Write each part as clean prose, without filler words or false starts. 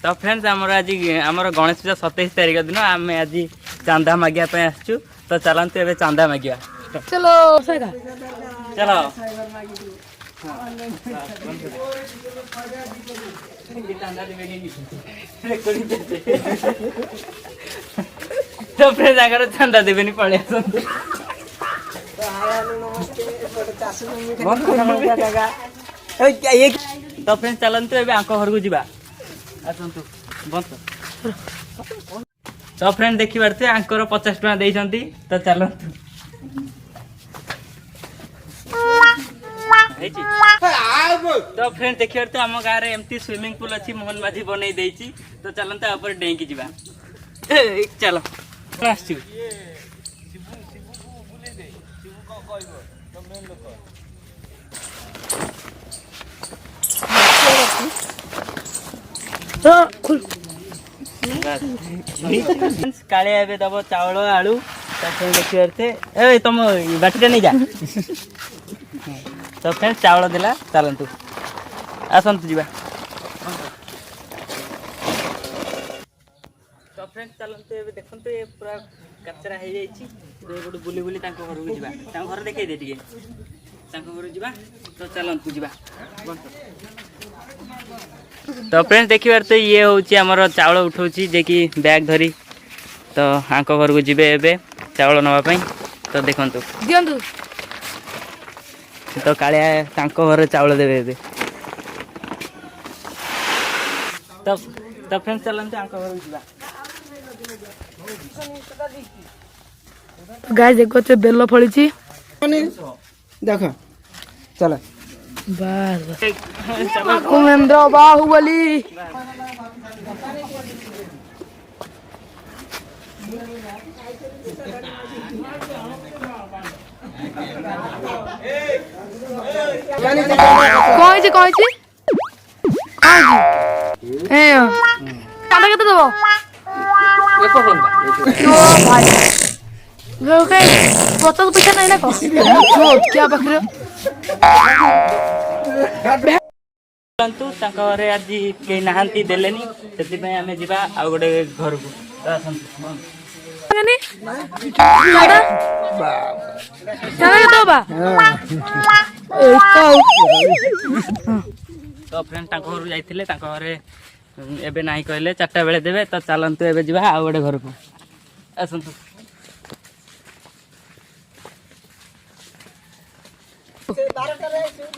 तो फ्रेंड्स आज गणेश पूजा 27 तारीख दिन आम आज चांदा मागिया आसचु तो चलते ए चांदा मागिया चलो चलो तो फ्रेंड्स आगर चांदा देवे पड़े तो फ्रेंड्स चलते ए घर को जा आसतु बंद तो फ्रेंड देखी पारे आंकर 50 टका देइछंती तो चलतु तो फ्रेंड देखी पारे आम गाँव में एमती स्विमिंग पूल अच्छी मोहन माझी बनई देइछि तो चलते ऊपर डेंकी जीवा चलो आसचु काले एबे दब चावल आलू देखी पारे ए तुम बाटीटा नहीं जा तो फ्रेंड्स चावल देला चलतु आसतु जीवा तो फ्रेंड्स चलतु ए देखंतु ए पूरा कचरा हो जाइछि गोटे बुली बुली तांको घर को जीवा तांको घर देखै दे टिके तांको घर जीवा तो चलतु जीवा तो फ्रेंड्स देखी पारे तो ये हूँ आमर चावल उठाऊँ जे कि बैग धरी तो आंक घर को जीवे एबे चावल नापी तो देखंतु दियंतु तो कालिया तांको घर चावल देवे एबे तो फ्रेंड्स चलते आंक घर को जीवा गाइस देखो तो बेल फड़ी देख चल बस उमेंद्र बाहुबली कौन चांदा केते देबो भाई 50 पैसा नहीं ना क्या बकरे घरे आज कहीं नहांती देलेनी से आम जा आ गोटे घर को तो फ्रेंड घर जाइए घरे एबे नहीं कहले 4टा बेले देवे तो चलतु एबे जा आ गोटे घर को आसतु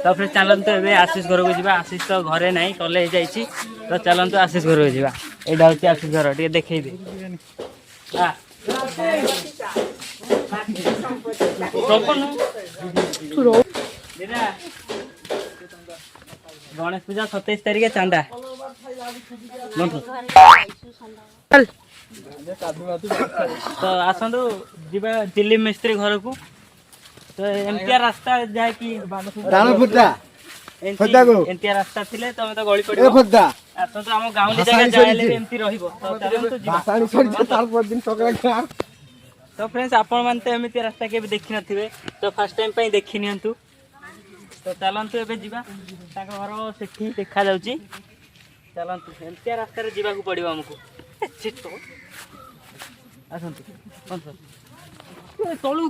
तो फिर चलते ए आशीष घर को जा आशीष तो घरे ना कॉलेज जाइए तो चलते आशीष घर को जा यहाँ हूँ आशीष घर टे देखे गणेश पूजा 27 तारीख चांदा तो आसतु जीवा दिल्ली मिस्त्री घर को तो एमतिया रास्ता जाए कि एमतिया रास्ता थिले तो तो गली पड़ो तो हम गाँव जगह जाए एमती रहिबो तो फ्रेंड्स आपण मान तो एमती रास्ता के देखि नथिबे तो फर्स्ट टाइम पई देखि नियंतु तो चलंतु एबे जीवा ताक घर सेठी देखा जाउची चलंतु एमतिया रास्ता रे जीवा को पड़िबो हमको चिट्टो आसंतु तळु